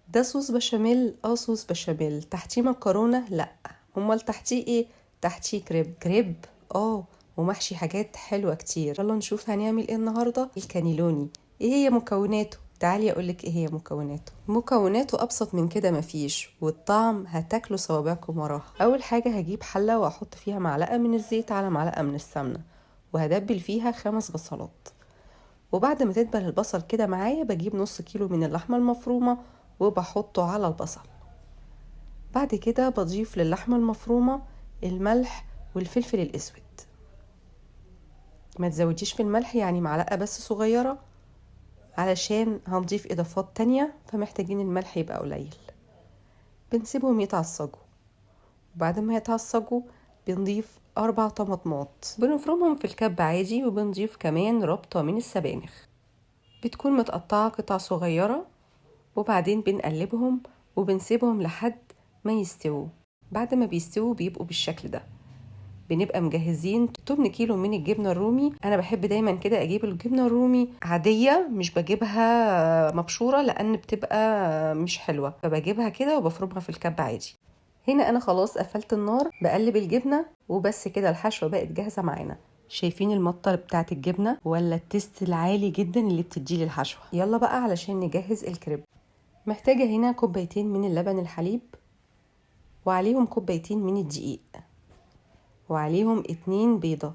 ده صوص بشاميل. صوص بشاميل تحتيه مكرونه؟ لا. امال تحتيه ايه؟ تحتيه كريب. ومحشي حاجات حلوه كتير. يلا نشوف هنعمل ايه النهارده. الكانيلوني. ايه هي مكوناته؟ تعالي اقولك ايه هي مكوناته ابسط من كده مفيش، والطعم هتاكلوا صوابعكم وراها. اول حاجه هجيب حله واحط فيها معلقه من الزيت على معلقه من السمنه، وهدبل فيها 5 بصلات. وبعد ما تدبل البصل كده معايا بجيب نص كيلو من اللحمة المفرومة وبحطه على البصل. بعد كده بضيف للحمة المفرومة الملح والفلفل الأسود. ما تزوديش في الملح، يعني معلقة بس صغيرة، علشان هنضيف إضافات تانية فمحتاجين الملح يبقى قليل. بنسيبهم يتعصجوا، وبعد ما يتعصجوا بنضيف 4 طماطمات بنفرمهم في الكب عادي، وبنضيف كمان ربطة من السبانخ بتكون متقطعة قطع صغيرة، وبعدين بنقلبهم وبنسيبهم لحد ما يستووا. بعد ما بيستووا بيبقوا بالشكل ده. بنبقى مجهزين 8 كيلو من الجبنة الرومي. انا بحب دايما كده اجيب الجبنة الرومي عادية، مش بجيبها مبشورة لان بتبقى مش حلوة، فبجيبها كده وبفرمها في الكب عادي. هنا انا خلاص قفلت النار، بقلب الجبنة وبس كده. الحشوة بقت جاهزة معانا. شايفين المطة بتاعت الجبنة ولا التست العالي جدا اللي بتديه للحشوة؟ يلا بقى علشان نجهز الكريب. محتاجة هنا 2 كوباية من اللبن الحليب، وعليهم 2 كوباية من الدقيق، وعليهم 2 بيضة.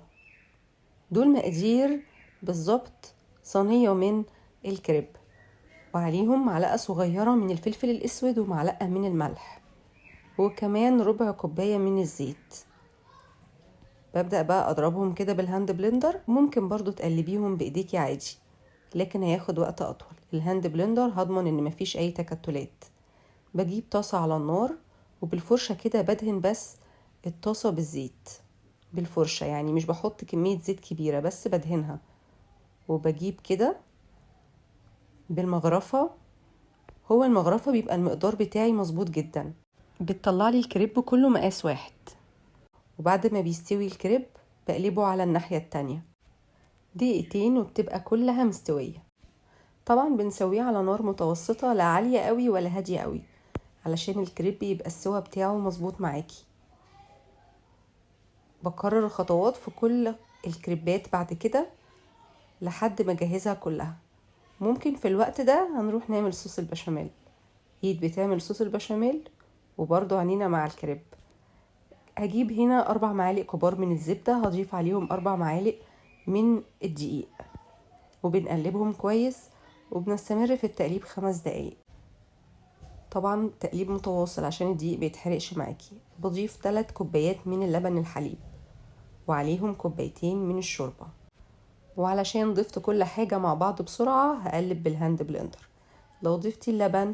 دول مقادير بالظبط صينية من الكريب. وعليهم معلقة صغيرة من الفلفل الأسود ومعلقة من الملح، وكمان ربع كوباية من الزيت. ببدأ بقى أضربهم كده بالهاند بلندر. ممكن برضو تقلبيهم بإيديكي عادي، لكن هياخد وقت أطول. الهاند بلندر هضمن إن مفيش أي تكتلات. بجيب طاسة على النار، وبالفرشة كده بدهن بس الطاسة بالزيت بالفرشة، يعني مش بحط كمية زيت كبيرة، بس بدهنها. وبجيب كده بالمغرفة. هو المغرفة بيبقى المقدار بتاعي مظبوط جدا، بتطلع لي الكريب كله مقاس واحد. وبعد ما بيستوي الكريب بقلبه على الناحية التانية 2 دقيقة وبتبقى كلها مستوية. طبعا بنسويه على نار متوسطة، لا عالية قوي ولا هادية قوي، علشان الكريب يبقى السوا بتاعه مظبوط معاكي. بكرر الخطوات في كل الكريبات بعد كده لحد ما اجهزها كلها. ممكن في الوقت ده هنروح نعمل صوص البشاميل. ايد بتعمل صوص البشاميل وبرضو عنينا مع الكريب. هجيب هنا 4 معالق كبار من الزبدة، هضيف عليهم 4 معالق من الدقيق، وبنقلبهم كويس، وبنستمر في التقليب 5 دقايق. طبعا تقليب متواصل عشان الدقيق بيتحرقش معاكي. بضيف 3 كوبايات من اللبن الحليب، وعليهم 2 كوباية من الشوربة. وعلشان ضفت كل حاجة مع بعض بسرعة هقلب بالهاند بلندر. لو ضفتي اللبن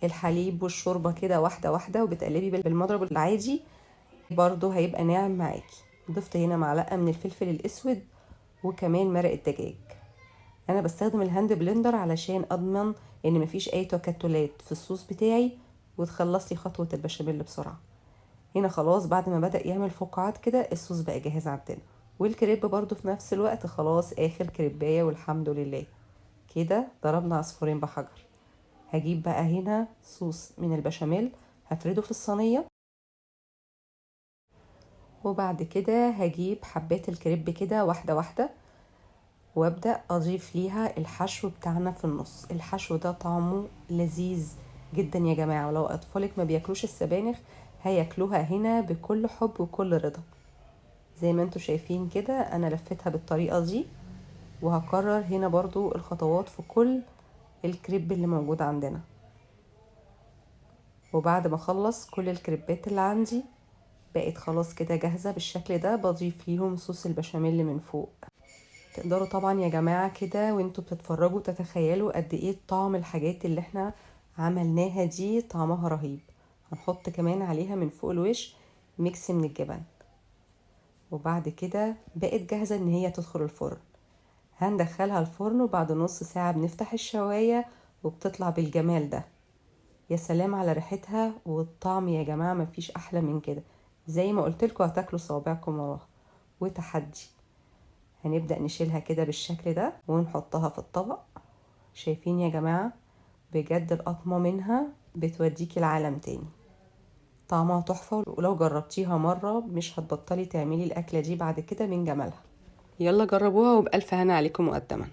الحليب والشوربة كده واحدة واحدة وبتقلبي بالمضرب العادي برضو هيبقى ناعم معاكي. ضفت هنا معلقة من الفلفل الأسود وكمان مرق الدجاج. أنا بستخدم الهاند بلندر علشان أضمن إن مفيش أي تكتلات في الصوص بتاعي، وتخلص لي خطوة البشاميل بسرعة. هنا خلاص بعد ما بدأ يعمل فقاعات كده الصوص بقى جاهز عندنا. والكريب برضو في نفس الوقت خلاص آخر كريباية، والحمد لله كده ضربنا عصفورين بحجر. هجيب بقى هنا صوص من البشاميل هفرده في الصينية، وبعد كده هجيب حبات الكريب كده واحدة واحدة، وابدأ اضيف ليها الحشو بتاعنا في النص. الحشو ده طعمه لذيذ جدا يا جماعة، ولو اطفالك ما بياكلوش السبانخ هياكلوها هنا بكل حب وكل رضا. زي ما انتوا شايفين كده انا لفتها بالطريقة دي، وهكرر هنا برضو الخطوات في كل الكريب اللي موجود عندنا. وبعد ما اخلص كل الكريبات اللي عندي بقت خلاص كده جاهزة بالشكل ده، بضيف ليهم صوص البشاميل من فوق. تقدروا طبعا يا جماعة كده وانتوا بتتفرجوا تتخيلوا قد ايه طعم الحاجات اللي احنا عملناها دي طعمها رهيب. هنحط كمان عليها من فوق الوش ميكس من الجبن. وبعد كده بقت جاهزة ان هي تدخل الفرن. هندخلها الفرن، وبعد نص ساعة بنفتح الشواية وبتطلع بالجمال ده. يا سلام على ريحتها والطعم يا جماعة، مفيش احلى من كده. زي ما قلتلكوا هتاكلوا صوابعكم وراها. وتحدي. هنبدأ نشيلها كده بالشكل ده ونحطها في الطبق. شايفين يا جماعة بجد القطمة منها بتوديكي العالم تاني. طعمها تحفة، ولو جربتيها مرة مش هتبطلي تعملي الأكلة دي بعد كده من جمالها. يلا جربوها وبألف هنا عليكم مقدما.